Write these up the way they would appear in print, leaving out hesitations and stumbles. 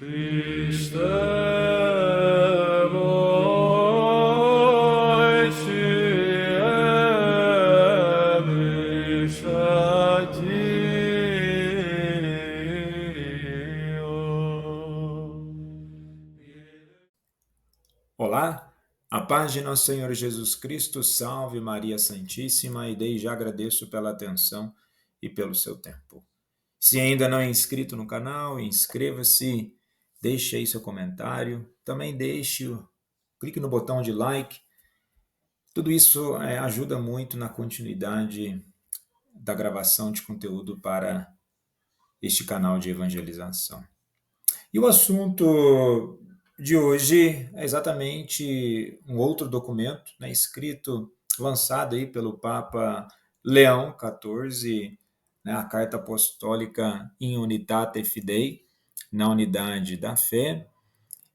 Christe moitiemus a Olá, a paz de nosso Senhor Jesus Cristo, salve Maria Santíssima, e desde já agradeço pela atenção e pelo seu tempo. Se ainda não é inscrito no canal, inscreva-se, deixe aí seu comentário, também clique no botão de like, tudo isso ajuda muito na continuidade da gravação de conteúdo para este canal de evangelização. E o assunto de hoje é exatamente um outro documento, né, escrito, lançado aí pelo Papa Leão XIV, né, a Carta Apostólica In Unitate Fidei, na unidade da fé.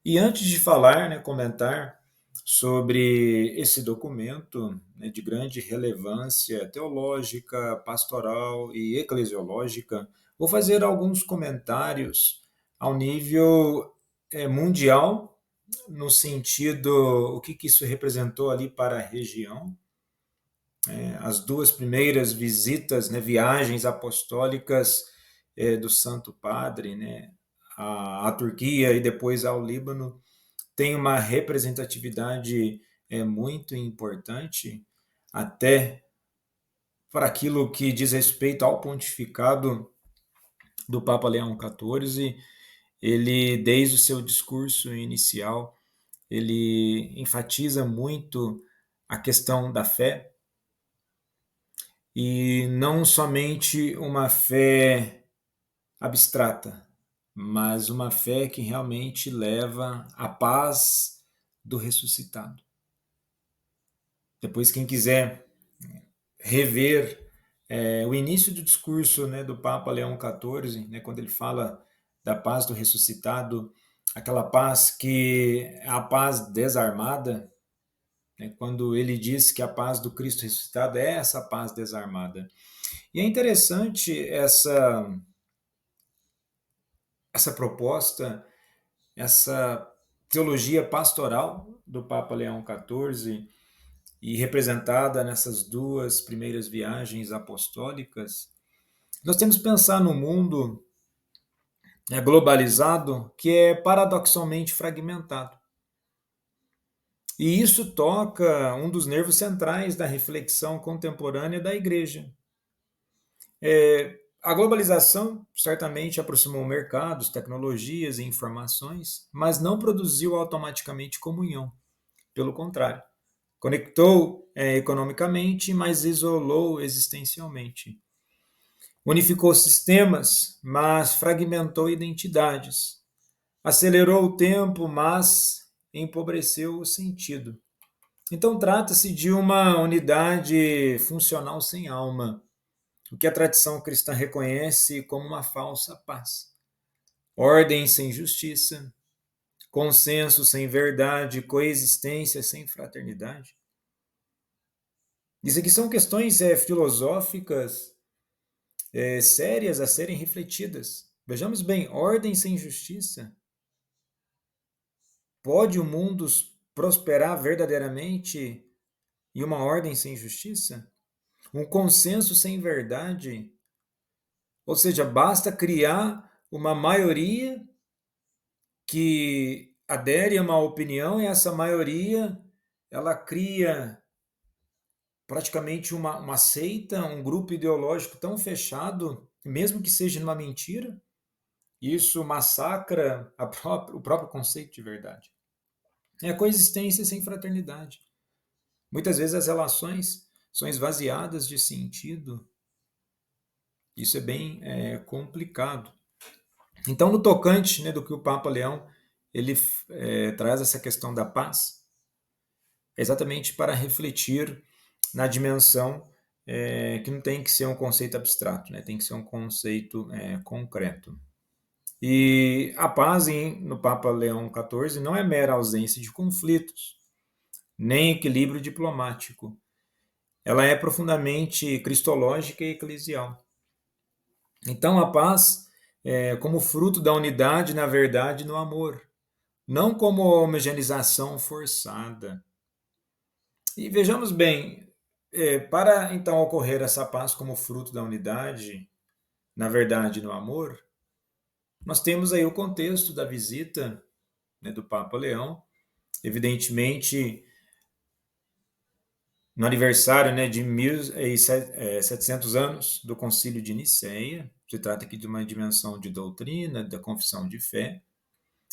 E antes de falar, né, comentar sobre esse documento, né, de grande relevância teológica, pastoral e eclesiológica, vou fazer alguns comentários ao nível mundial, no sentido, o que isso representou ali para a região. As duas primeiras visitas, né, viagens apostólicas do Santo Padre, né, à Turquia e depois ao Líbano, tem uma representatividade muito importante, até para aquilo que diz respeito ao pontificado do Papa Leão XIV. Ele, desde o seu discurso inicial, ele enfatiza muito a questão da fé, e não somente uma fé abstrata, mas uma fé que realmente leva à paz do ressuscitado. Depois, quem quiser rever o início do discurso, né, do Papa Leão XIV, né, quando ele fala da paz do ressuscitado, aquela paz que é a paz desarmada, né, quando ele diz que a paz do Cristo ressuscitado é essa paz desarmada. E é interessante essa proposta, essa teologia pastoral do Papa Leão XIV, e representada nessas duas primeiras viagens apostólicas. Nós temos que pensar no mundo globalizado, que é paradoxalmente fragmentado. E isso toca um dos nervos centrais da reflexão contemporânea da Igreja. A globalização certamente aproximou mercados, tecnologias e informações, mas não produziu automaticamente comunhão. Pelo contrário, conectou economicamente, mas isolou existencialmente. Unificou sistemas, mas fragmentou identidades. Acelerou o tempo, mas empobreceu o sentido. Então, trata-se de uma unidade funcional sem alma, o que a tradição cristã reconhece como uma falsa paz. Ordem sem justiça, consenso sem verdade, coexistência sem fraternidade. Isso aqui são questões filosóficas sérias a serem refletidas. Vejamos bem, ordem sem justiça. Pode o mundo prosperar verdadeiramente em uma ordem sem justiça? Um consenso sem verdade? Ou seja, basta criar uma maioria que adere a uma opinião, e essa maioria ela cria praticamente uma seita, um grupo ideológico tão fechado, mesmo que seja numa mentira. Isso massacra o próprio conceito de verdade. É a coexistência sem fraternidade. Muitas vezes as relações são esvaziadas de sentido. Isso é bem complicado. Então, no tocante, né, do que o Papa Leão ele traz essa questão da paz, é exatamente para refletir na dimensão que não tem que ser um conceito abstrato, né, tem que ser um conceito concreto. E a paz no Papa Leão XIV não é mera ausência de conflitos, nem equilíbrio diplomático. Ela é profundamente cristológica e eclesial. Então, a paz como fruto da unidade, na verdade, no amor, não como homogeneização forçada. E vejamos bem, para então ocorrer essa paz como fruto da unidade, na verdade, no amor, nós temos aí o contexto da visita, né, do Papa Leão, evidentemente no aniversário, né, de 1700 anos do Concílio de Nicéia. Se trata aqui de uma dimensão de doutrina, da confissão de fé,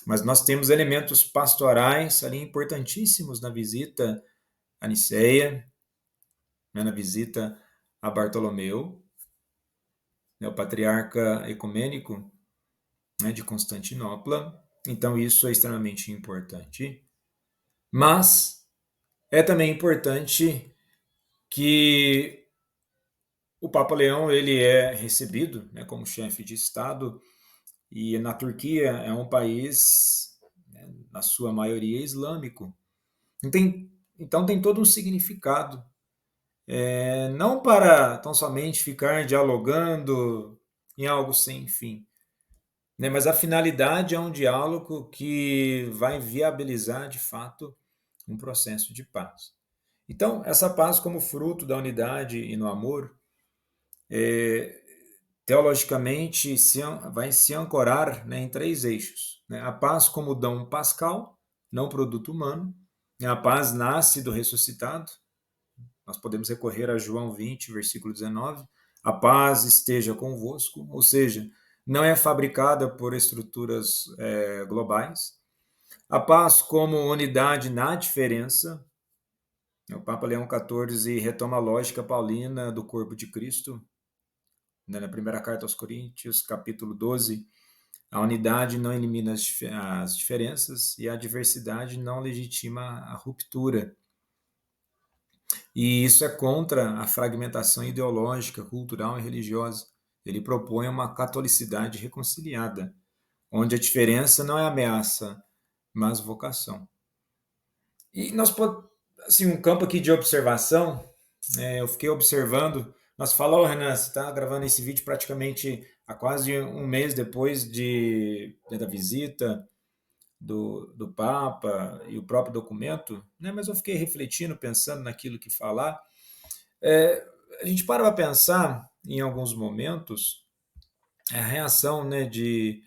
mas nós temos elementos pastorais ali importantíssimos na visita a Nicéia, né, na visita a Bartolomeu, né, o patriarca ecumênico, né, de Constantinopla. Então isso é extremamente importante. Mas é também importante que o Papa Leão ele é recebido, né, como chefe de Estado, e na Turquia é um país, né, na sua maioria, islâmico. Então tem todo um significado, não para tão somente ficar dialogando em algo sem fim, né, mas a finalidade é um diálogo que vai viabilizar, de fato, um processo de paz. Então, essa paz como fruto da unidade e no amor, teologicamente, vai se ancorar, né, em três eixos, né? A paz como dom pascal, não produto humano. A paz nasce do ressuscitado. Nós podemos recorrer a João 20, versículo 19. A paz esteja convosco, ou seja, não é fabricada por estruturas globais. A paz como unidade na diferença. O Papa Leão XIV retoma a lógica paulina do corpo de Cristo, né, na primeira carta aos Coríntios, capítulo 12, a unidade não elimina as diferenças e a diversidade não legitima a ruptura. E isso é contra a fragmentação ideológica, cultural e religiosa. Ele propõe uma catolicidade reconciliada, onde a diferença não é ameaça, mas vocação. E nós, assim, um campo aqui de observação, eu fiquei observando. Nós falamos, Renan, você está gravando esse vídeo praticamente há quase um mês depois da visita do Papa e o próprio documento, né? Mas eu fiquei refletindo, pensando naquilo que falar. A gente para pensar, em alguns momentos, a reação, né, de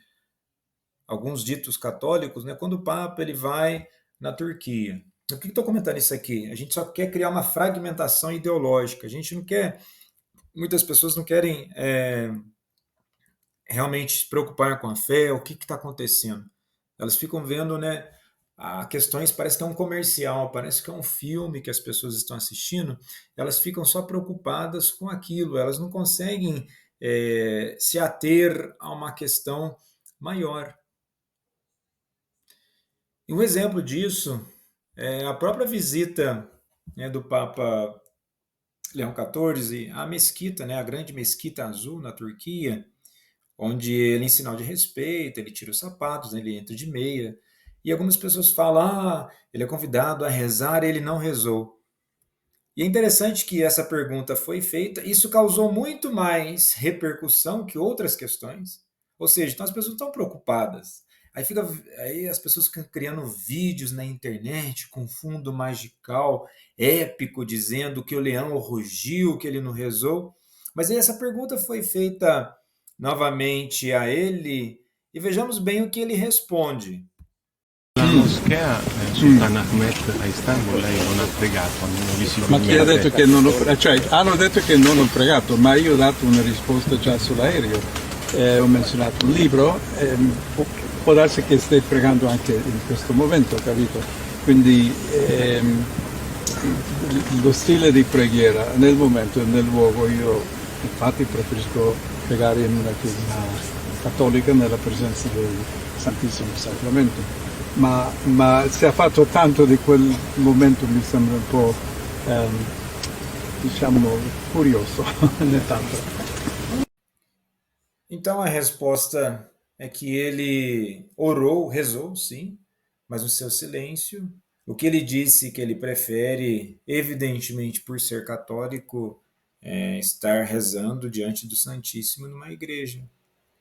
alguns ditos católicos, né, quando o Papa ele vai na Turquia. Por que estou comentando isso aqui? A gente só quer criar uma fragmentação ideológica. A gente não quer, muitas pessoas não querem realmente se preocupar com a fé, o que está acontecendo. Elas ficam vendo, né, questões, parece que é um comercial, parece que é um filme que as pessoas estão assistindo, elas ficam só preocupadas com aquilo, elas não conseguem se ater a uma questão maior. E um exemplo disso é a própria visita, né, do Papa Leão XIV à mesquita, né, a grande mesquita azul na Turquia, onde ele, em sinal de respeito, ele tira os sapatos, né, ele entra de meia. E algumas pessoas falam, ele é convidado a rezar e ele não rezou. E é interessante que essa pergunta foi feita, isso causou muito mais repercussão que outras questões. Ou seja, então as pessoas estão preocupadas. Aí as pessoas ficam criando vídeos na internet com fundo magical, épico, dizendo que o leão rugiu, que ele não rezou. Mas aí essa pergunta foi feita novamente a ele, e vejamos bem o que ele responde. La moschea Sultan Ahmet a Istanbul lei non ha pregato, almeno Ma chi ha detto visibilmente. che non ho cioè hanno detto che non ho pregato, ma io ho dato una risposta già sull'aereo, ho menzionato un libro, può darsi che stai pregando anche in questo momento, capito? Quindi lo stile di preghiera nel momento e nel luogo, io infatti preferisco pregare in una chiesa cattolica nella presenza del Santissimo Sacramento. Ma si è fatto tanto di quel momento, mi sembra un po' diciamo curioso né tanto. Então a resposta é que ele orou, rezou, sim, mas no seu silêncio. O que ele disse que ele prefere, evidentemente por ser católico, é estar rezando diante do Santíssimo numa igreja.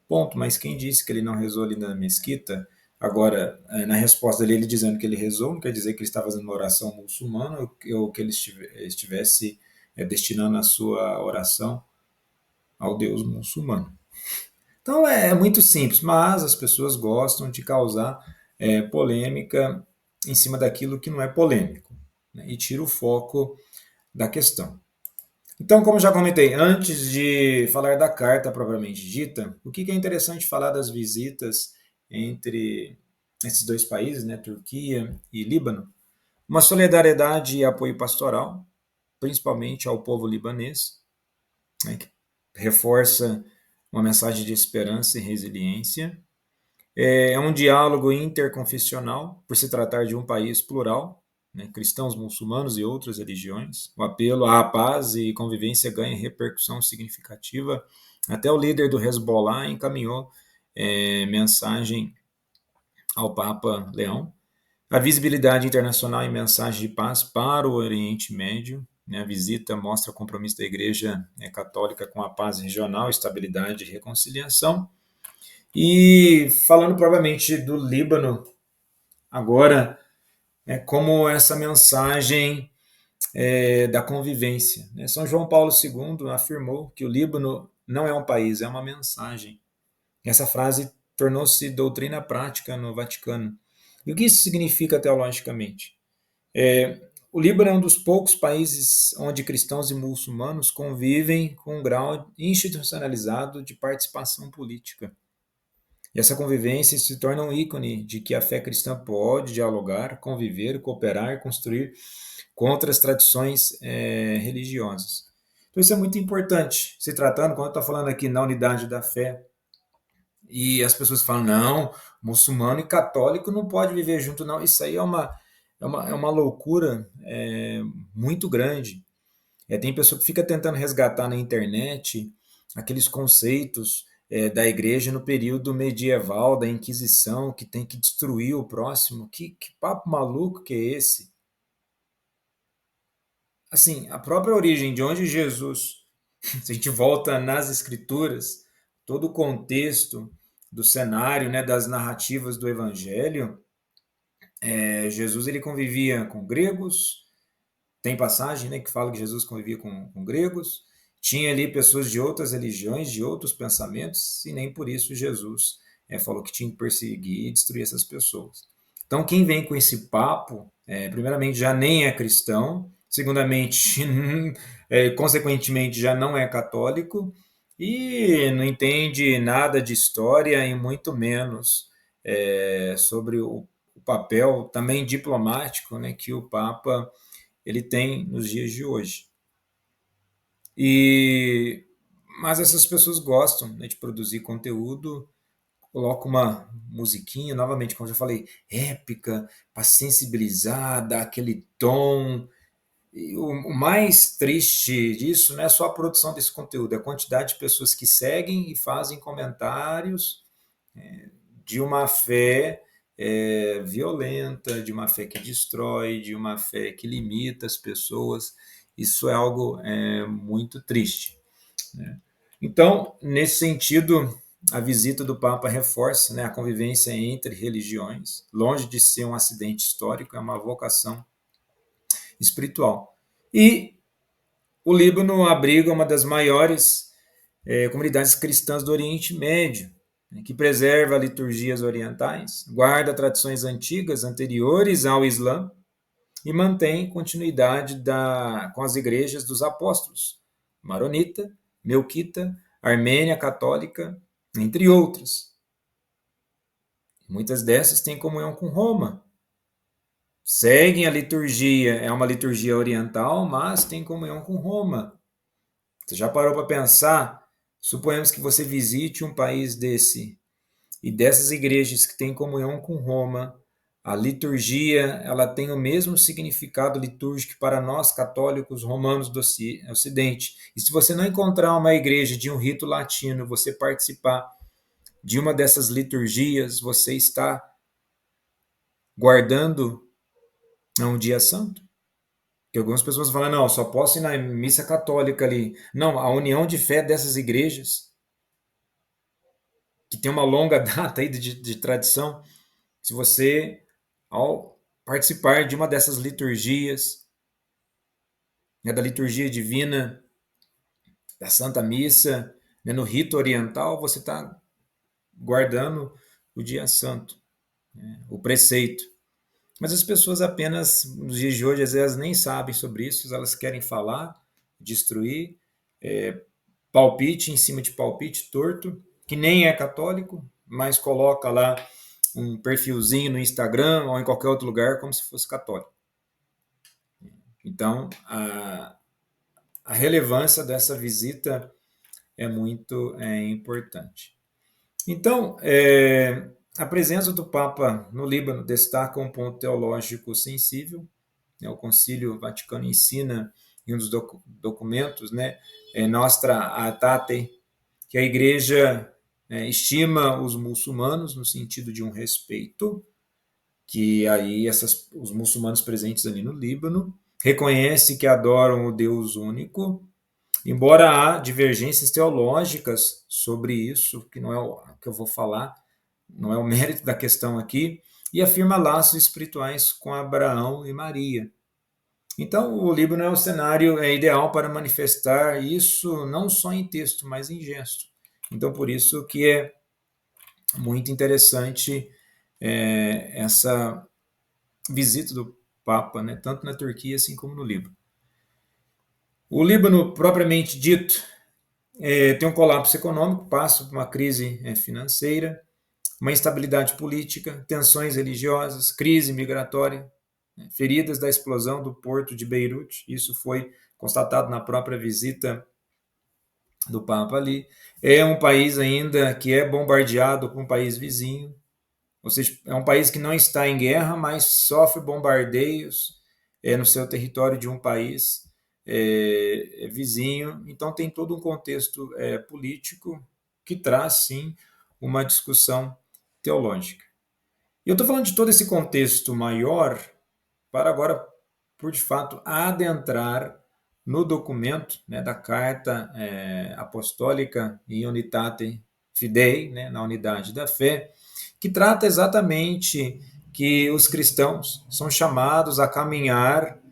Ponto. Mas quem disse que ele não rezou ali na mesquita? Agora, na resposta dele, ele dizendo que ele rezou, não quer dizer que ele está fazendo uma oração muçulmana ou que ele estivesse destinando a sua oração ao Deus muçulmano. Então é muito simples, mas as pessoas gostam de causar polêmica em cima daquilo que não é polêmico, né, e tira o foco da questão. Então, como já comentei, antes de falar da carta propriamente dita, o que é interessante falar das visitas entre esses dois países, né, Turquia e Líbano? Uma solidariedade e apoio pastoral, principalmente ao povo libanês, né, que reforça uma mensagem de esperança e resiliência. É um diálogo interconfessional, por se tratar de um país plural, né, cristãos, muçulmanos e outras religiões. O apelo à paz e convivência ganha repercussão significativa. Até o líder do Hezbollah encaminhou mensagem ao Papa Leão. A visibilidade internacional e mensagem de paz para o Oriente Médio. Né, a visita mostra o compromisso da Igreja Católica com a paz regional, estabilidade e reconciliação. E falando propriamente do Líbano, agora, como essa mensagem da convivência. Né? São João Paulo II afirmou que o Líbano não é um país, é uma mensagem. Essa frase tornou-se doutrina prática no Vaticano. E o que isso significa teologicamente? O Líbano é um dos poucos países onde cristãos e muçulmanos convivem com um grau institucionalizado de participação política. E essa convivência se torna um ícone de que a fé cristã pode dialogar, conviver, cooperar, construir com outras tradições religiosas. Então isso é muito importante, se tratando, quando eu estou falando aqui na unidade da fé, e as pessoas falam, não, muçulmano e católico não pode viver junto, não. Isso aí é uma loucura muito grande. Tem pessoa que fica tentando resgatar na internet aqueles conceitos da igreja no período medieval, da Inquisição, que tem que destruir o próximo. Que papo maluco que é esse? Assim, a própria origem de onde Jesus, se a gente volta nas escrituras, todo o contexto do cenário, né, das narrativas do evangelho, Jesus ele convivia com gregos, tem passagem, né, que fala que Jesus convivia com gregos, tinha ali pessoas de outras religiões, de outros pensamentos, e nem por isso Jesus falou que tinha que perseguir e destruir essas pessoas. Então, quem vem com esse papo, primeiramente, já nem é cristão, segundamente, consequentemente, já não é católico, e não entende nada de história, e muito menos sobre o papel também diplomático, né, que o Papa ele tem nos dias de hoje. Mas essas pessoas gostam, né, de produzir conteúdo, coloca uma musiquinha, novamente, como eu já falei, épica, para sensibilizar, dar aquele tom. E o mais triste disso não é só a produção desse conteúdo, é a quantidade de pessoas que seguem e fazem comentários de uma fé violenta, de uma fé que destrói, de uma fé que limita as pessoas. Isso é algo muito triste, né? Então, nesse sentido, a visita do Papa reforça, né, a convivência entre religiões, longe de ser um acidente histórico, é uma vocação espiritual. E o Líbano abriga uma das maiores comunidades cristãs do Oriente Médio, né, que preserva liturgias orientais, guarda tradições antigas anteriores ao Islã e mantém continuidade com as igrejas dos apóstolos, maronita, melquita, armênia católica, entre outras. Muitas dessas têm comunhão com Roma. Seguem a liturgia, é uma liturgia oriental, mas tem comunhão com Roma. Você já parou para pensar? Suponhamos que você visite um país desse, e dessas igrejas que têm comunhão com Roma, a liturgia ela tem o mesmo significado litúrgico para nós católicos romanos do Ocidente. E se você não encontrar uma igreja de um rito latino, você participar de uma dessas liturgias, você está guardando um dia santo? Que algumas pessoas falam, não, só posso ir na missa católica ali. Não, a união de fé dessas igrejas que tem uma longa data aí de tradição, se você, ao participar de uma dessas liturgias, né, da liturgia divina, da Santa Missa, né, no rito oriental, você está guardando o dia santo, né, o preceito. Mas as pessoas apenas, nos dias de hoje, às vezes nem sabem sobre isso, elas querem falar, destruir, palpite em cima de palpite torto, que nem é católico, mas coloca lá um perfilzinho no Instagram ou em qualquer outro lugar como se fosse católico. Então, a relevância dessa visita é muito importante. Então, a presença do Papa no Líbano destaca um ponto teológico sensível, né? O Concílio Vaticano ensina em um dos documentos, né, Nostra Aetate, que a Igreja estima os muçulmanos no sentido de um respeito, que aí os muçulmanos presentes ali no Líbano reconhece que adoram o Deus único, embora há divergências teológicas sobre isso, que não é o que eu vou falar, não é o mérito da questão aqui, e afirma laços espirituais com Abraão e Maria. Então, o Líbano é o cenário ideal para manifestar isso não só em texto, mas em gesto. Então, por isso que é muito interessante essa visita do Papa, né, tanto na Turquia assim como no Líbano. O Líbano, propriamente dito, tem um colapso econômico, passa por uma crise financeira, uma instabilidade política, tensões religiosas, crise migratória, feridas da explosão do porto de Beirute, isso foi constatado na própria visita do Papa ali. É um país ainda que é bombardeado por um país vizinho, ou seja, é um país que não está em guerra, mas sofre bombardeios no seu território de um país vizinho. Então tem todo um contexto político que traz, sim, uma discussão teológica. E eu estou falando de todo esse contexto maior para agora, por de fato, adentrar no documento, né, da Carta Apostólica in Unitate Fidei, né, na unidade da fé, que trata exatamente que os cristãos são chamados a caminhar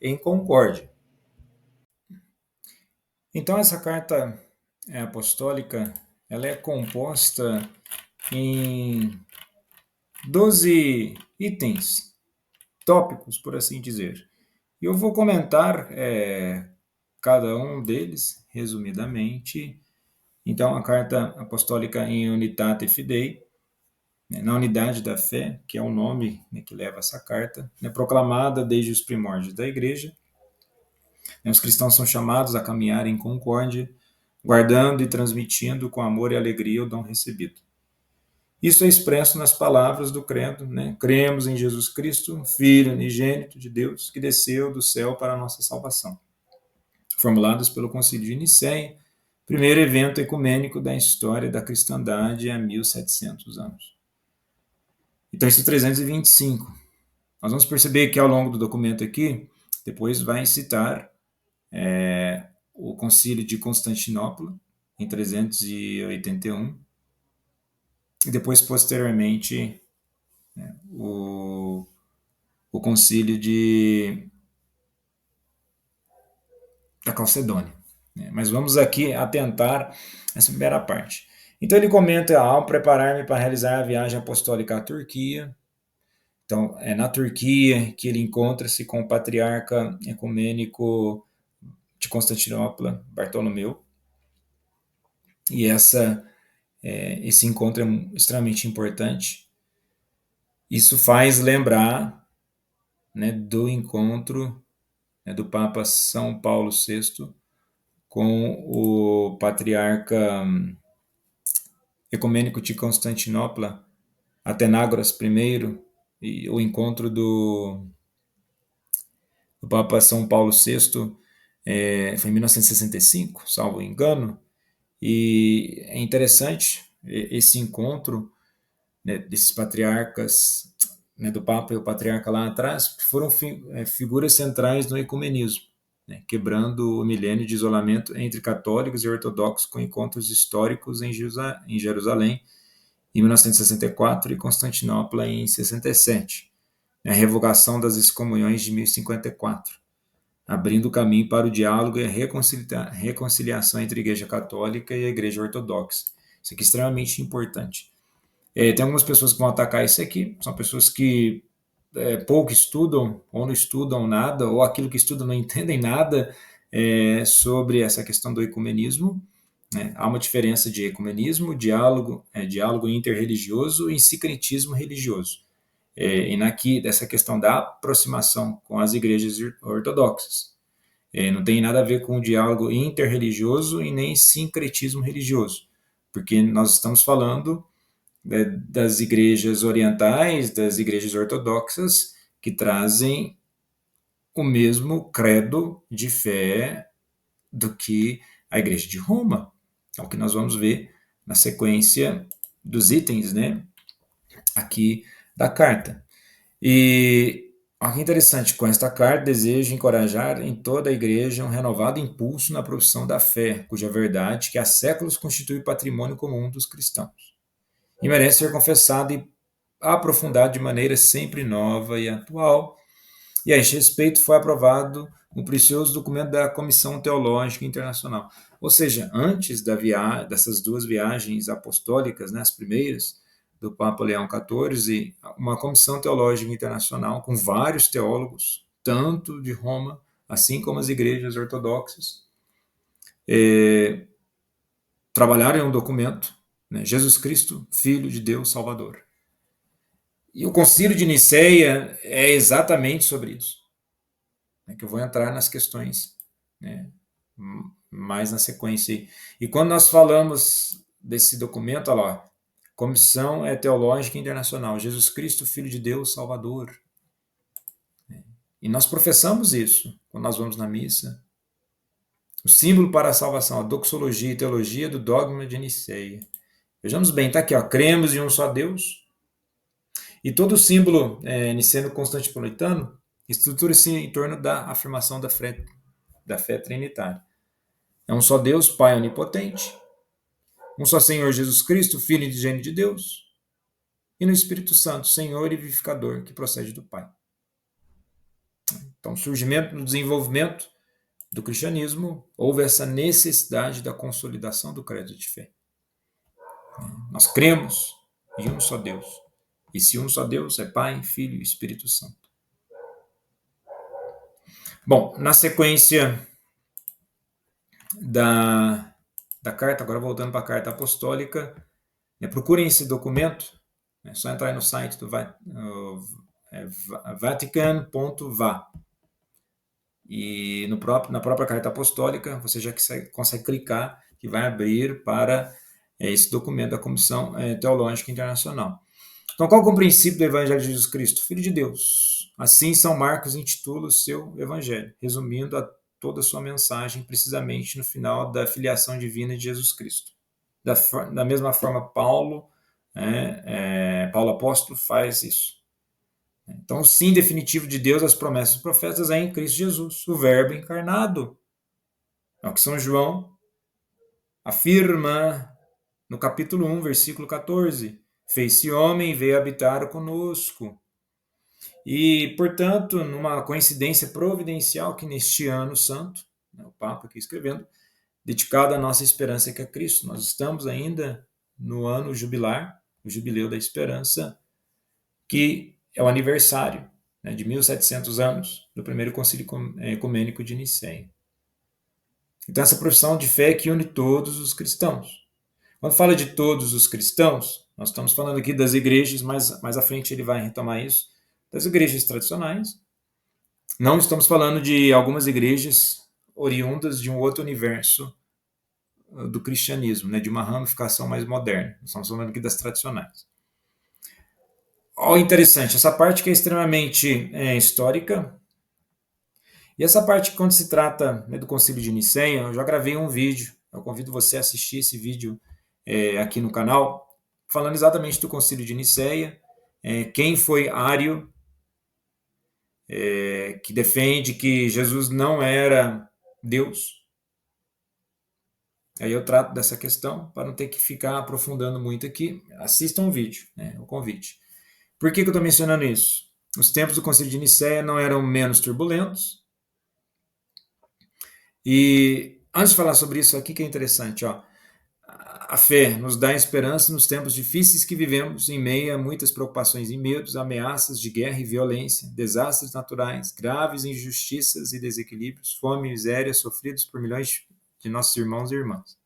em concórdia. Então, essa carta apostólica ela é composta em 12 itens, tópicos, por assim dizer. E eu vou comentar cada um deles, resumidamente. Então, a carta apostólica in Unitate Fidei, na unidade da fé, que é o nome, né, que leva essa carta, proclamada desde os primórdios da Igreja. Os cristãos são chamados a caminhar em concórdia, guardando e transmitindo com amor e alegria o dom recebido. Isso é expresso nas palavras do credo, né? Cremos em Jesus Cristo, Filho unigênito de Deus, que desceu do céu para a nossa salvação. Formuladas pelo Concílio de Nicéia, primeiro evento ecumênico da história da cristandade há 1700 anos. Então, isso é 325. Nós vamos perceber que ao longo do documento aqui, depois vai citar o Concílio de Constantinopla, em 381, e depois, posteriormente, o Concílio da Calcedônia. Mas vamos aqui atentar essa primeira parte. Então ele comenta: ao preparar-me para realizar a viagem apostólica à Turquia. Então é na Turquia que ele encontra-se com o patriarca ecumênico de Constantinopla, Bartolomeu. E esse encontro é extremamente importante. Isso faz lembrar, né, do encontro, né, do Papa São Paulo VI com o patriarca ecumênico de Constantinopla, Atenágoras I, e o encontro do Papa São Paulo VI foi em 1965, salvo engano, e é interessante esse encontro, né, desses patriarcas, né, do Papa e o patriarca lá atrás, que foram figuras centrais no ecumenismo, né, quebrando o milênio de isolamento entre católicos e ortodoxos com encontros históricos em Jerusalém em 1964 e Constantinopla em 67, a revogação das excomunhões de 1054, abrindo o caminho para o diálogo e a reconciliação entre a Igreja Católica e a Igreja Ortodoxa. Isso aqui é extremamente importante. Tem algumas pessoas que vão atacar isso aqui, são pessoas que pouco estudam, ou não estudam nada, ou aquilo que estudam não entendem nada sobre essa questão do ecumenismo. Né? Há uma diferença de ecumenismo, diálogo interreligioso e sincretismo religioso. E dessa questão da aproximação com as igrejas ortodoxas. Não tem nada a ver com o diálogo interreligioso e nem sincretismo religioso, porque nós estamos falando das igrejas orientais, das igrejas ortodoxas, que trazem o mesmo credo de fé do que a igreja de Roma. É o que nós vamos ver na sequência dos itens, né, aqui da carta. E olha que interessante, com esta carta desejo encorajar em toda a igreja um renovado impulso na profissão da fé, cuja verdade que há séculos constitui patrimônio comum dos cristãos e merece ser confessado e aprofundado de maneira sempre nova e atual. E a este respeito foi aprovado um precioso documento da Comissão Teológica Internacional. Ou seja, antes dessas duas viagens apostólicas, né, as primeiras, do Papa Leão XIV, uma Comissão Teológica Internacional com vários teólogos, tanto de Roma, assim como as igrejas ortodoxas, trabalharam em um documento, né, Jesus Cristo, Filho de Deus Salvador. E o Concílio de Nicéia é exatamente sobre isso, né, que eu vou entrar nas questões, né, mais na sequência. E quando nós falamos desse documento, olha lá, Comissão Teológica Internacional, Jesus Cristo, Filho de Deus Salvador. E nós professamos isso quando nós vamos na missa. O símbolo para a salvação, a doxologia e teologia do dogma de Nicéia. Vejamos bem, está aqui, ó, cremos em um só Deus. E todo o símbolo niceno-constantinopolitano estrutura-se em torno da afirmação da fé trinitária. É um só Deus, Pai onipotente, um só Senhor Jesus Cristo, Filho unigênito de Deus, e no Espírito Santo, Senhor e vivificador, que procede do Pai. Então, no surgimento, no desenvolvimento do cristianismo, houve essa necessidade da consolidação do credo de fé. Nós cremos em um só Deus. E se um só Deus é Pai, Filho e Espírito Santo. Bom, na sequência da carta, agora voltando para a carta apostólica, procurem esse documento, é só entrar no site do vatican.va. E na própria carta apostólica, você já consegue clicar que vai abrir para esse documento da Comissão Teológica Internacional. Então, qual é o princípio do Evangelho de Jesus Cristo? Filho de Deus. Assim, São Marcos intitula o seu Evangelho, resumindo toda a sua mensagem precisamente no final da filiação divina de Jesus Cristo. Da mesma forma, Paulo apóstolo faz isso. Então, o sim definitivo de Deus às promessas dos profetas é em Cristo Jesus, o Verbo encarnado. É o que São João afirma no capítulo 1, versículo 14. Fez-se homem e veio habitar conosco. E, portanto, numa coincidência providencial que neste ano santo, o Papa aqui escrevendo, dedicado à nossa esperança que é Cristo, nós estamos ainda no ano jubilar, o Jubileu da Esperança, que é o aniversário de 1700 anos do primeiro Concílio Ecumênico de Nicéia. Então, essa profissão de fé que une todos os cristãos. Quando fala de todos os cristãos, nós estamos falando aqui das igrejas, mais à frente ele vai retomar isso, das igrejas tradicionais. Não estamos falando de algumas igrejas oriundas de um outro universo do cristianismo, de uma ramificação mais moderna. Nós estamos falando aqui das tradicionais. Interessante, essa parte que é extremamente histórica. E essa parte, quando se trata do Concílio de Nicéia, eu já gravei um vídeo. Eu convido você a assistir esse vídeo aqui no canal, falando exatamente do Concílio de Nicéia, quem foi Ário, que defende que Jesus não era Deus, Aí eu trato dessa questão para não ter que ficar aprofundando muito aqui. Assistam o vídeo, né, o convite. Por que eu estou mencionando isso? Os tempos do Concílio de Nicéia não eram menos turbulentos. E antes de falar sobre isso aqui, que é interessante, ó, a fé nos dá esperança nos tempos difíceis que vivemos, em meio a muitas preocupações e medos, ameaças de guerra e violência, desastres naturais, graves injustiças e desequilíbrios, fome e miséria sofridos por milhões de nossos irmãos e irmãs.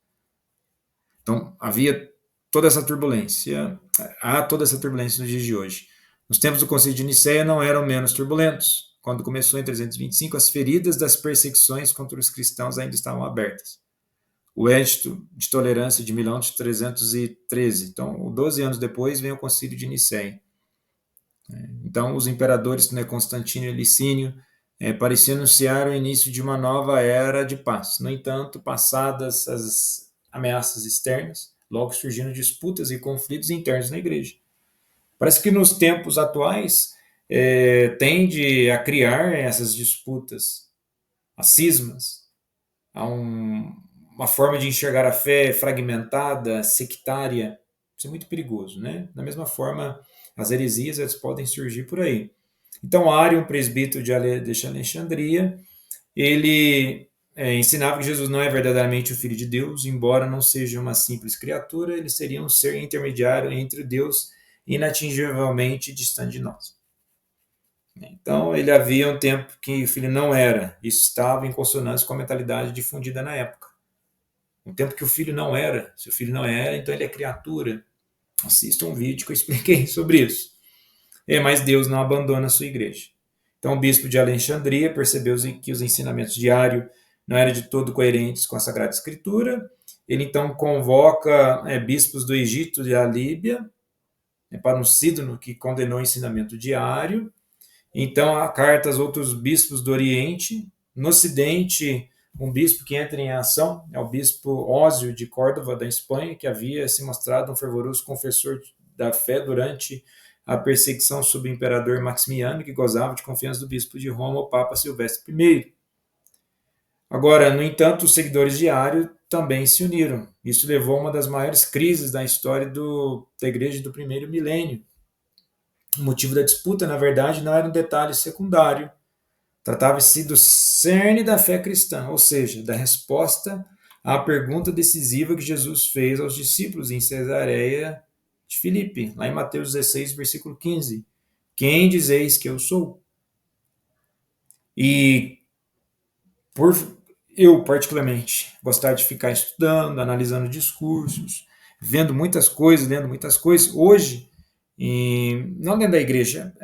Então, havia toda essa turbulência, há toda essa turbulência nos dias de hoje. Nos tempos do Concílio de Nicéia não eram menos turbulentos. Quando começou em 325, as feridas das perseguições contra os cristãos ainda estavam abertas. O Edito de Tolerância de Milão de 313. Então, 12 anos depois, vem o Concílio de Nicéia. Então, os imperadores, né, Constantino e Licínio, pareciam anunciar o início de uma nova era de paz. No entanto, passadas as ameaças externas, logo surgiram disputas e conflitos internos na igreja. Parece que nos tempos atuais tende a criar essas disputas, as cismas, a uma forma de enxergar a fé fragmentada, sectária. Isso é muito perigoso, né? Da mesma forma, as heresias elas podem surgir por aí. Então, Ário, um presbítero de Alexandria, ele ensinava que Jesus não é verdadeiramente o Filho de Deus, embora não seja uma simples criatura, ele seria um ser intermediário entre Deus inatingivelmente distante de nós. Então, ele havia um tempo que o Filho não era, isso estava em consonância com a mentalidade difundida na época. Um tempo que o Filho não era, se o Filho não era, então ele é criatura. Assista um vídeo que eu expliquei sobre isso. Mas Deus não abandona a sua igreja. Então, o bispo de Alexandria percebeu que os ensinamentos de Ário não eram de todo coerentes com a Sagrada Escritura. Ele, então, convoca bispos do Egito e da Líbia para um sínodo que condenou o ensinamento de Ário. Então, há cartas a outros bispos do Oriente. No Ocidente, um bispo que entra em ação é o bispo Ósio de Córdoba, da Espanha, que havia se mostrado um fervoroso confessor da fé durante a perseguição sobre o imperador Maximiano, que gozava de confiança do bispo de Roma, o Papa Silvestre I. Agora, no entanto, os seguidores de Ário também se uniram. Isso levou a uma das maiores crises da história da igreja do primeiro milênio. O motivo da disputa, na verdade, não era um detalhe secundário. Tratava-se do cerne da fé cristã, ou seja, da resposta à pergunta decisiva que Jesus fez aos discípulos em Cesareia de Filipe, lá em Mateus 16, versículo 15. Quem dizeis que eu sou? E por eu, particularmente, gostar de ficar estudando, analisando discursos, vendo muitas coisas, lendo muitas coisas, hoje, não dentro da igreja,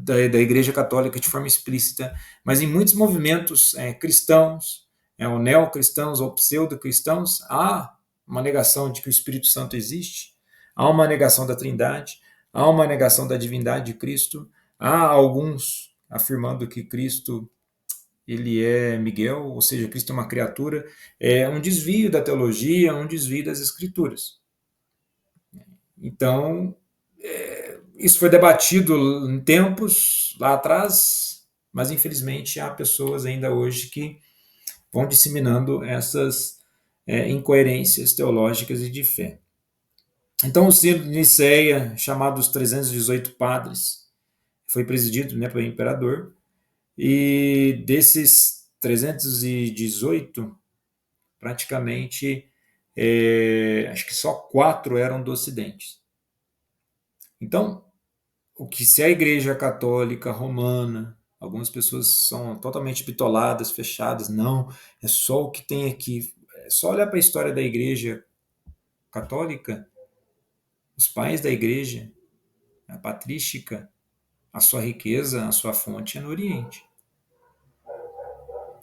da Igreja Católica de forma explícita, mas em muitos movimentos cristãos, ou neocristãos ou pseudo-cristãos, há uma negação de que o Espírito Santo existe, há uma negação da Trindade, há uma negação da divindade de Cristo, há alguns afirmando que Cristo ele é Miguel, ou seja, Cristo é uma criatura, é um desvio da teologia, um desvio das Escrituras. Então, isso foi debatido em tempos lá atrás, mas infelizmente há pessoas ainda hoje que vão disseminando essas incoerências teológicas e de fé. Então, o Sínodo de Nicéia, chamado os 318 padres, foi presidido pelo imperador, e desses 318, praticamente, acho que só 4 eram do Ocidente. Então, se a Igreja Católica Romana, algumas pessoas são totalmente bitoladas, fechadas, não, é só o que tem aqui. É só olhar para a história da Igreja Católica, os pais da Igreja, a patrística, a sua riqueza, a sua fonte é no Oriente.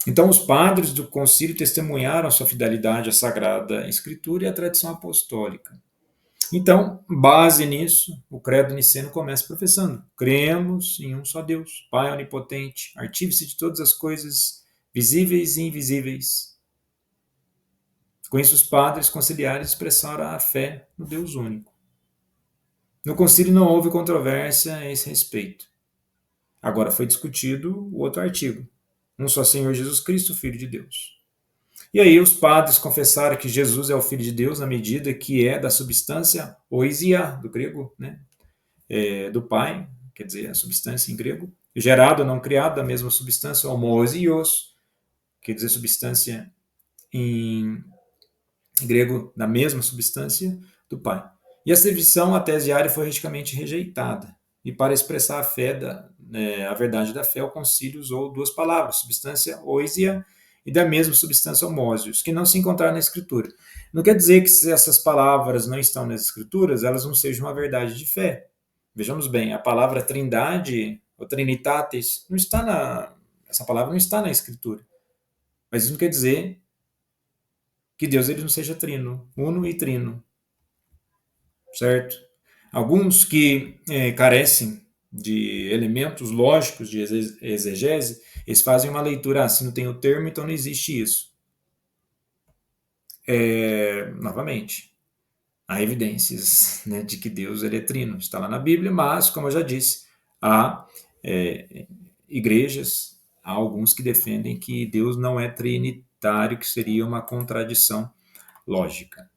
Então, os padres do concílio testemunharam a sua fidelidade à Sagrada Escritura e à tradição apostólica. Então, base nisso, o credo niceno começa professando: cremos em um só Deus, Pai onipotente, artífice de todas as coisas visíveis e invisíveis. Com isso, os padres conciliares expressaram a fé no Deus único. No concílio não houve controvérsia a esse respeito. Agora foi discutido o outro artigo: um só Senhor Jesus Cristo, Filho de Deus. E aí os padres confessaram que Jesus é o Filho de Deus na medida que é da substância oisia, do grego, né? Do Pai, quer dizer, a substância em grego, gerado, não criado, da mesma substância, homoousios, quer dizer, substância em grego, da mesma substância do Pai. E essa divisão, a tese Ari, foi radicalmente rejeitada. E para expressar a fé, a verdade da fé, o concílio usou duas palavras, substância oisia e da mesma substância homósios, que não se encontraram na Escritura. Não quer dizer que se essas palavras não estão nas Escrituras, elas não sejam uma verdade de fé. Vejamos bem, a palavra trindade, ou trinitatis, essa palavra não está na Escritura. Mas isso não quer dizer que Deus ele não seja trino, uno e trino, certo? Alguns que carecem de elementos lógicos de exegese, eles fazem uma leitura, se não tem o termo, então não existe isso. Novamente, há evidências, né, de que Deus ele é trino, está lá na Bíblia, mas, como eu já disse, há igrejas, há alguns que defendem que Deus não é trinitário, que seria uma contradição lógica.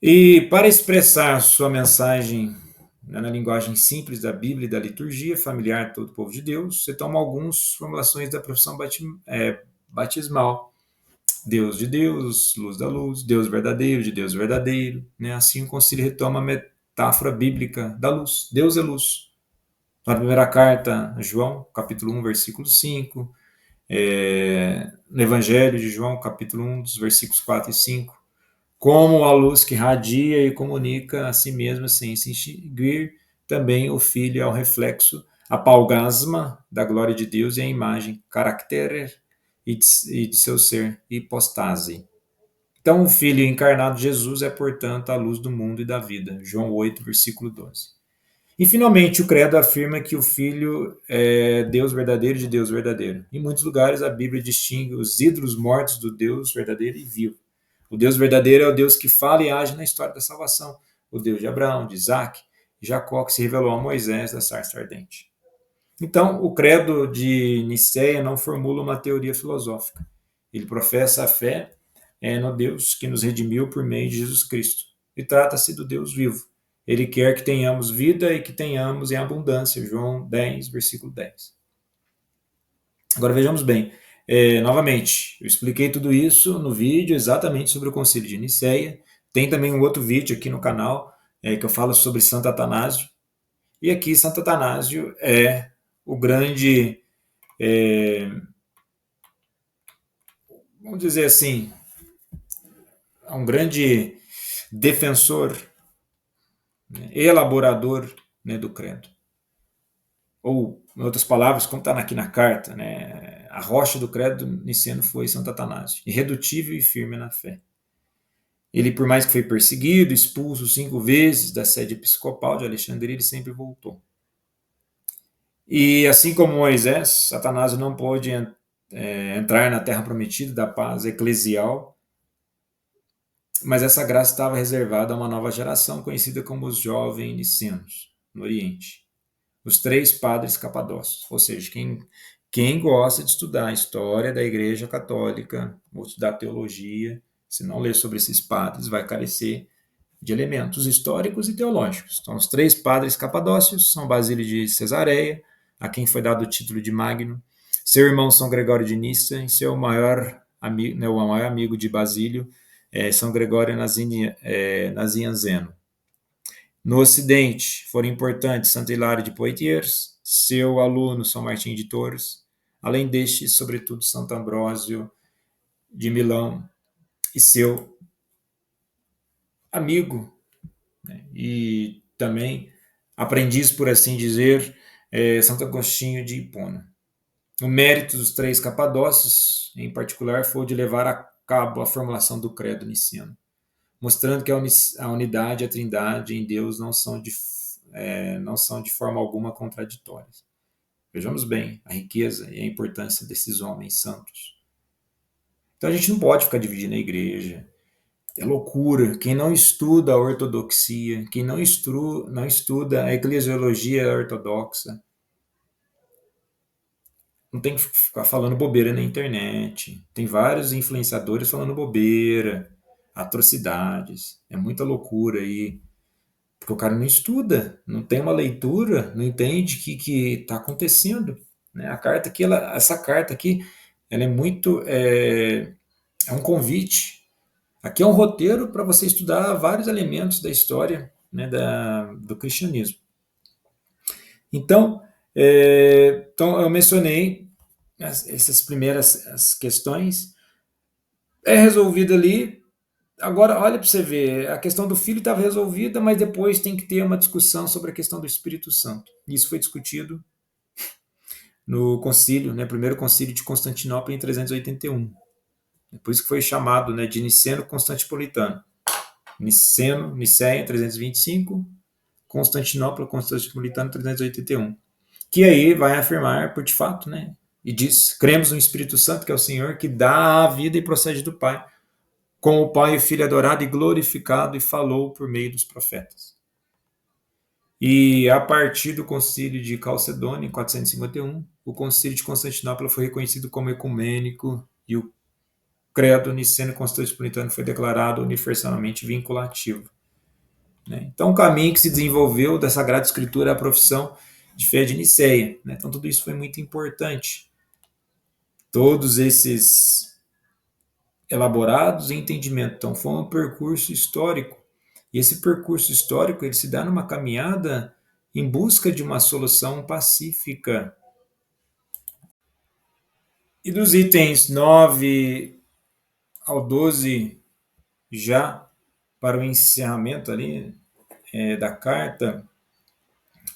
E para expressar sua mensagem, né, na linguagem simples da Bíblia e da liturgia familiar de todo o povo de Deus, você toma algumas formulações da profissão batismal. Deus de Deus, luz da luz, Deus verdadeiro de Deus verdadeiro. Né? Assim o concílio retoma a metáfora bíblica da luz. Deus é luz. Na primeira carta, João, capítulo 1, versículo 5. No Evangelho de João, capítulo 1, dos versículos 4 e 5. Como a luz que radia e comunica a si mesma sem se extinguir, também o Filho é o reflexo, a palgasma da glória de Deus e a imagem, caractere e de seu ser, hipostase. Então, o Filho encarnado Jesus é, portanto, a luz do mundo e da vida. João 8, versículo 12. E, finalmente, o credo afirma que o Filho é Deus verdadeiro de Deus verdadeiro. Em muitos lugares, a Bíblia distingue os ídolos mortos do Deus verdadeiro e vivo. O Deus verdadeiro é o Deus que fala e age na história da salvação. O Deus de Abraão, de Isaac e Jacó, que se revelou a Moisés da sarça ardente. Então, o credo de Nicéia não formula uma teoria filosófica. Ele professa a fé no Deus que nos redimiu por meio de Jesus Cristo. E trata-se do Deus vivo. Ele quer que tenhamos vida e que tenhamos em abundância. João 10, versículo 10. Agora vejamos bem. Novamente, eu expliquei tudo isso no vídeo exatamente sobre o Concílio de Nicéia. Tem também um outro vídeo aqui no canal que eu falo sobre Santo Atanásio. E aqui Santo Atanásio é o grande, vamos dizer assim, um grande defensor, né, elaborador, né, do credo. Ou, em outras palavras, como está aqui na carta, né, a rocha do credo niceno foi Santo Atanásio, irredutível e firme na fé. Ele, por mais que foi perseguido, expulso 5 vezes da sede episcopal de Alexandria, ele sempre voltou. E assim como Moisés, Atanásio não pôde entrar na terra prometida da paz eclesial, mas essa graça estava reservada a uma nova geração conhecida como os jovens nicenos, no Oriente. Os 3 padres capadócios, ou seja, quem gosta de estudar a história da Igreja Católica, ou estudar teologia, se não ler sobre esses padres, vai carecer de elementos históricos e teológicos. Então, os 3 padres capadócios são Basílio de Cesareia, a quem foi dado o título de Magno, seu irmão São Gregório de Nissa e seu maior amigo de Basílio, São Gregório Nazianzeno. No Ocidente foram importantes Santo Hilário de Poitiers, seu aluno São Martim de Tours, além deste, sobretudo, Santo Ambrósio de Milão e seu amigo, né, e também aprendiz, por assim dizer, Santo Agostinho de Hipona. O mérito dos 3 capadócios, em particular, foi o de levar a cabo a formulação do credo niceno, mostrando que a unidade e a trindade em Deus não são de forma alguma contraditórias. Vejamos bem a riqueza e a importância desses homens santos. Então a gente não pode ficar dividindo a igreja. É loucura. Quem não estuda a ortodoxia, quem não estuda a eclesiologia ortodoxa, não tem que ficar falando bobeira na internet. Tem vários influenciadores falando bobeira, atrocidades. É muita loucura aí. Porque o cara não estuda, não tem uma leitura, não entende o que está acontecendo. Né? A carta aqui, essa carta aqui, ela é muito. É um convite. Aqui é um roteiro para você estudar vários elementos da história, né, do cristianismo. Então, então eu mencionei essas primeiras as questões. É resolvido ali. Agora, olha para você ver, a questão do filho estava resolvida, mas depois tem que ter uma discussão sobre a questão do Espírito Santo. Isso foi discutido no concílio, né, primeiro concílio de Constantinopla em 381. É por isso que foi chamado, né, de Niceno-Constantinopolitano. Niceia 325, Constantinopla, Constantinopolitano 381. Que aí vai afirmar, por de fato, né, e diz, cremos no Espírito Santo, que é o Senhor, que dá a vida e procede do Pai, com o Pai e o Filho adorado e glorificado, e falou por meio dos profetas. E a partir do concílio de Calcedônia, em 451, o concílio de Constantinopla foi reconhecido como ecumênico e o credo niceno-constantinopolitano foi declarado universalmente vinculativo. Né? Então, o caminho que se desenvolveu da Sagrada Escritura é a profissão de fé de Niceia. Né? Então, tudo isso foi muito importante. Todos esses elaborados em entendimento. Então, foi um percurso histórico. E esse percurso histórico ele se dá numa caminhada em busca de uma solução pacífica. E dos itens 9 ao 12, já para o encerramento ali da carta,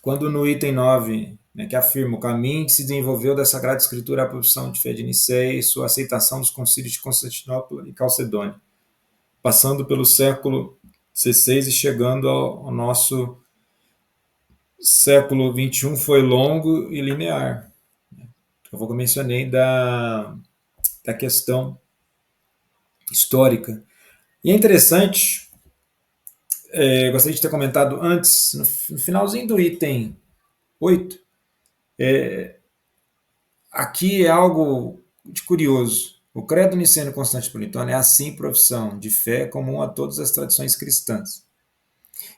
quando no item 9, né, que afirma o caminho que se desenvolveu da Sagrada Escritura à profissão de fé de Nicéia e sua aceitação dos concílios de Constantinopla e Calcedônia, passando pelo século XVI e chegando ao nosso século XXI, foi longo e linear. Eu mencionei da questão histórica. E é interessante, gostaria de ter comentado antes, no finalzinho do item 8, aqui é algo de curioso. O credo niceno-constantinopolitano é assim profissão de fé comum a todas as tradições cristãs.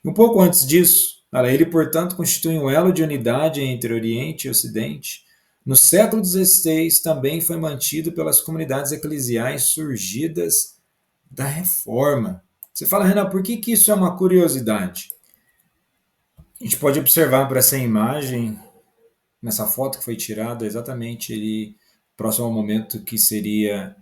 E um pouco antes disso, ele, portanto, constitui um elo de unidade entre Oriente e Ocidente. No século XVI também foi mantido pelas comunidades eclesiais surgidas da Reforma. Você fala, Renan, por que isso é uma curiosidade? A gente pode observar por essa imagem, nessa foto que foi tirada, exatamente ali, próximo ao momento que seria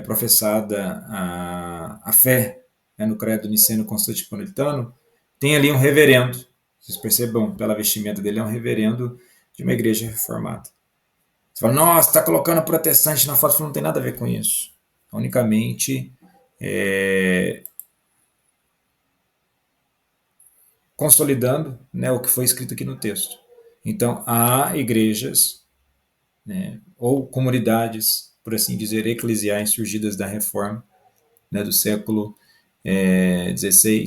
professada a fé, né, no credo niceno-constantinopolitano, tem ali um reverendo. Vocês percebam, pela vestimenta dele, é um reverendo de uma igreja reformada. Você fala, nossa, está colocando protestante na foto, não tem nada a ver com isso. Unicamente consolidando, né, o que foi escrito aqui no texto. Então, há igrejas, né, ou comunidades, por assim dizer, eclesiais surgidas da Reforma, né, do século XVI,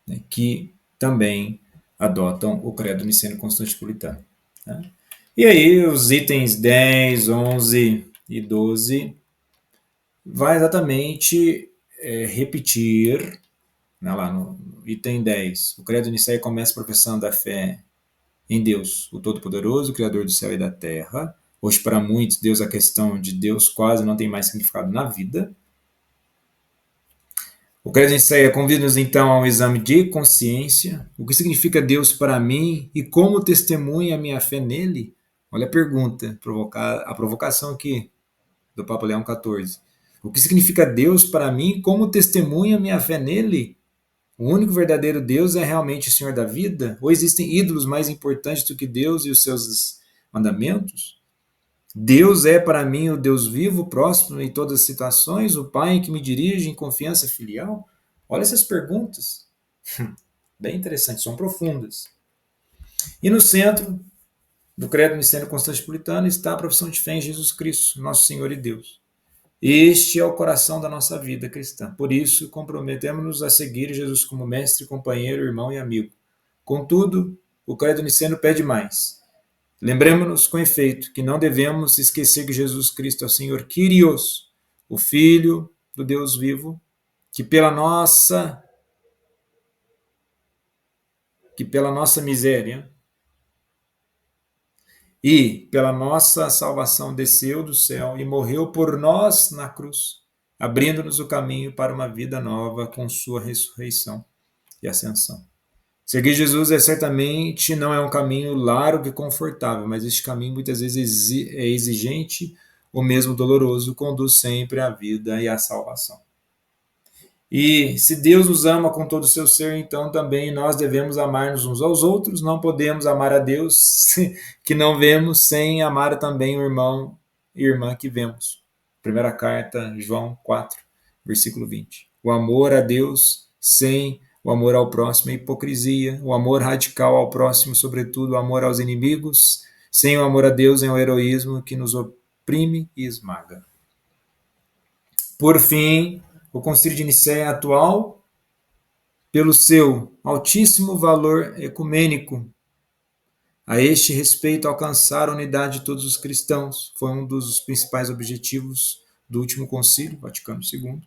né, que também adotam o credo niceno-constantinopolitano. Né? E aí, os itens 10, 11 e 12 vai exatamente repetir, né, lá no item 10. O credo niceno começa professando a fé em Deus, o Todo-Poderoso, o Criador do céu e da terra. Hoje, para muitos, Deus, a questão de Deus quase não tem mais significado na vida. O credo niceno convida-nos, então, a um exame de consciência. O que significa Deus para mim e como testemunha a minha fé nele? Olha a pergunta, a provocação aqui do Papa Leão XIV. O que significa Deus para mim e como testemunha a minha fé nele? O único verdadeiro Deus é realmente o Senhor da vida? Ou existem ídolos mais importantes do que Deus e os seus mandamentos? Deus é para mim o Deus vivo, próximo em todas as situações, o Pai que me dirige em confiança filial? Olha essas perguntas. Bem interessantes, são profundas. E no centro do credo niceno-constantinopolitano está a profissão de fé em Jesus Cristo, nosso Senhor e Deus. Este é o coração da nossa vida cristã. Por isso, comprometemos-nos a seguir Jesus como mestre, companheiro, irmão e amigo. Contudo, o credo niceno pede mais. Lembremos-nos com efeito que não devemos esquecer que Jesus Cristo é o Senhor Kyrios, o Filho do Deus vivo, que pela nossa miséria e pela nossa salvação desceu do céu e morreu por nós na cruz, abrindo-nos o caminho para uma vida nova com sua ressurreição e ascensão. Seguir Jesus certamente não é um caminho largo e confortável, mas este caminho muitas vezes é exigente ou mesmo doloroso, conduz sempre à vida e à salvação. E se Deus nos ama com todo o seu ser, então também nós devemos amar-nos uns aos outros. Não podemos amar a Deus que não vemos sem amar também o irmão e irmã que vemos. Primeira carta, João 4, versículo 20. O amor a Deus sem o amor ao próximo é hipocrisia. O amor radical ao próximo, sobretudo o amor aos inimigos, sem o amor a Deus é um heroísmo que nos oprime e esmaga. Por fim, o Concílio de Nicéia atual, pelo seu altíssimo valor ecumênico, a este respeito, alcançar a unidade de todos os cristãos foi um dos principais objetivos do último Concílio, Vaticano II.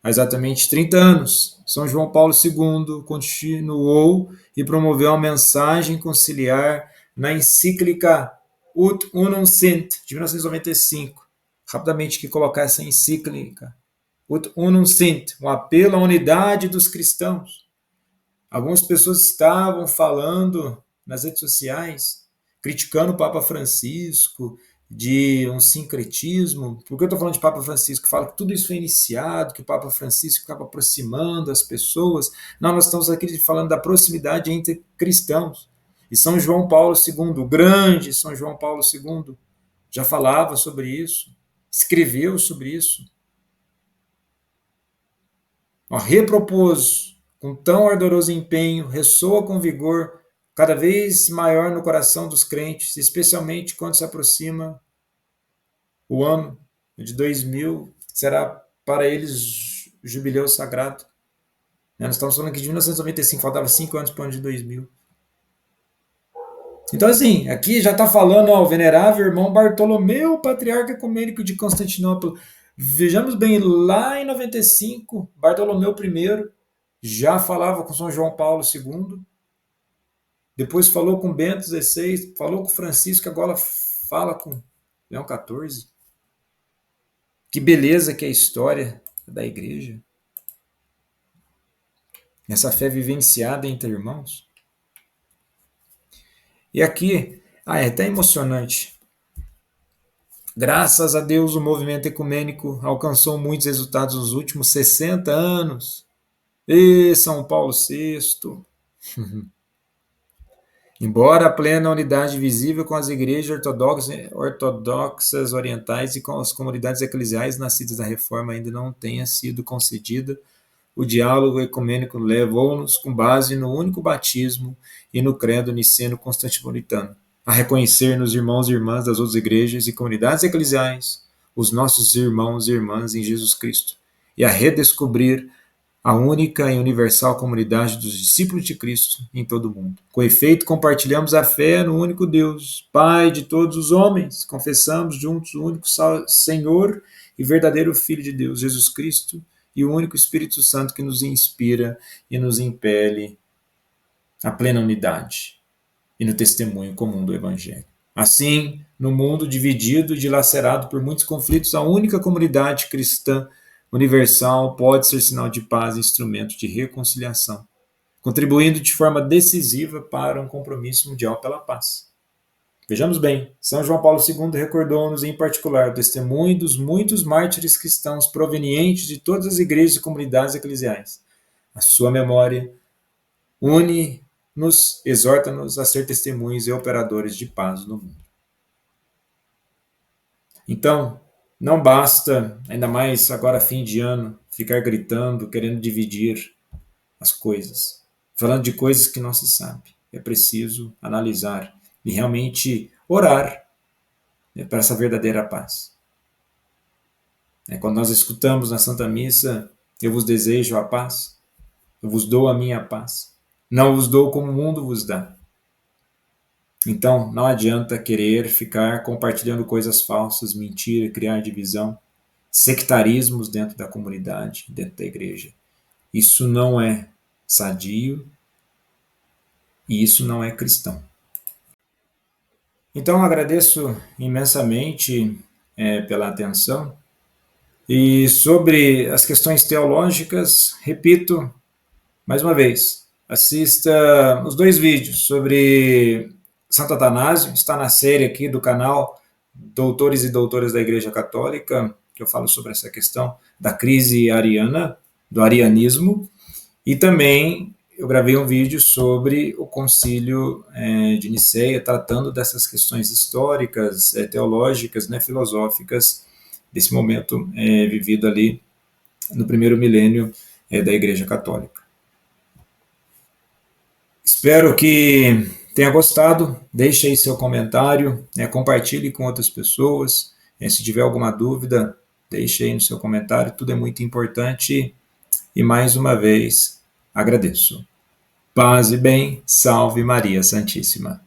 Há exatamente 30 anos, São João Paulo II continuou e promoveu a mensagem conciliar na encíclica Ut Unum Sint, de 1995. Rapidamente, que colocar essa encíclica Ut Unum Sint, um apelo à unidade dos cristãos. Algumas pessoas estavam falando nas redes sociais, criticando o Papa Francisco, de um sincretismo. Por que eu estou falando de Papa Francisco? Fala que tudo isso foi iniciado, que o Papa Francisco ficava aproximando as pessoas. Não, nós estamos aqui falando da proximidade entre cristãos. E São João Paulo II, o grande São João Paulo II, já falava sobre isso, escreveu sobre isso. Repropôs com tão ardoroso empenho, ressoa com vigor cada vez maior no coração dos crentes, especialmente quando se aproxima o ano de 2000, será para eles jubileu sagrado. Nós estamos falando aqui de 1995, faltava 5 anos para o ano de 2000. Então, assim, aqui já está falando, o venerável irmão Bartolomeu, patriarca ecumênico de Constantinopla. Vejamos bem, lá em 95, Bartolomeu I já falava com São João Paulo II, depois falou com Bento XVI, falou com Francisco, agora fala com Leão XIV. Que beleza que é a história da igreja. Essa fé vivenciada entre irmãos. E aqui, é até emocionante. Graças a Deus, o movimento ecumênico alcançou muitos resultados nos últimos 60 anos. E São Paulo VI. Embora a plena unidade visível com as igrejas ortodoxas orientais e com as comunidades eclesiais nascidas da Reforma ainda não tenha sido concedida, o diálogo ecumênico levou-nos, com base no único batismo e no credo niceno-constantinopolitano, a reconhecer nos irmãos e irmãs das outras igrejas e comunidades eclesiais os nossos irmãos e irmãs em Jesus Cristo, e a redescobrir a única e universal comunidade dos discípulos de Cristo em todo o mundo. Com efeito, compartilhamos a fé no único Deus, Pai de todos os homens, confessamos juntos o único Senhor e verdadeiro Filho de Deus, Jesus Cristo, e o único Espírito Santo que nos inspira e nos impele à plena unidade e no testemunho comum do Evangelho. Assim, no mundo dividido e dilacerado por muitos conflitos, a única comunidade cristã universal pode ser sinal de paz e instrumento de reconciliação, contribuindo de forma decisiva para um compromisso mundial pela paz. Vejamos bem, São João Paulo II recordou-nos em particular o testemunho dos muitos mártires cristãos provenientes de todas as igrejas e comunidades eclesiais. A sua memória une-nos, exorta-nos a ser testemunhos e operadores de paz no mundo. Então, não basta, ainda mais agora fim de ano, ficar gritando, querendo dividir as coisas, falando de coisas que não se sabe. É preciso analisar e realmente orar, para essa verdadeira paz. Quando nós escutamos na Santa Missa, eu vos desejo a paz, eu vos dou a minha paz, não vos dou como o mundo vos dá. Então, não adianta querer ficar compartilhando coisas falsas, mentira, criar divisão, sectarismos dentro da comunidade, dentro da igreja. Isso não é sadio e isso não é cristão. Então, agradeço imensamente pela atenção. E sobre as questões teológicas, repito mais uma vez, assista os 2 vídeos sobre Santo Atanásio, está na série aqui do canal Doutores e Doutoras da Igreja Católica, que eu falo sobre essa questão da crise ariana, do arianismo, e também eu gravei um vídeo sobre o Concílio de Niceia, tratando dessas questões históricas, teológicas, filosóficas, desse momento vivido ali no primeiro milênio da Igreja Católica. Espero que tenha gostado, deixe aí seu comentário, compartilhe com outras pessoas, se tiver alguma dúvida, deixe aí no seu comentário, tudo é muito importante e mais uma vez agradeço. Paz e bem, salve Maria Santíssima.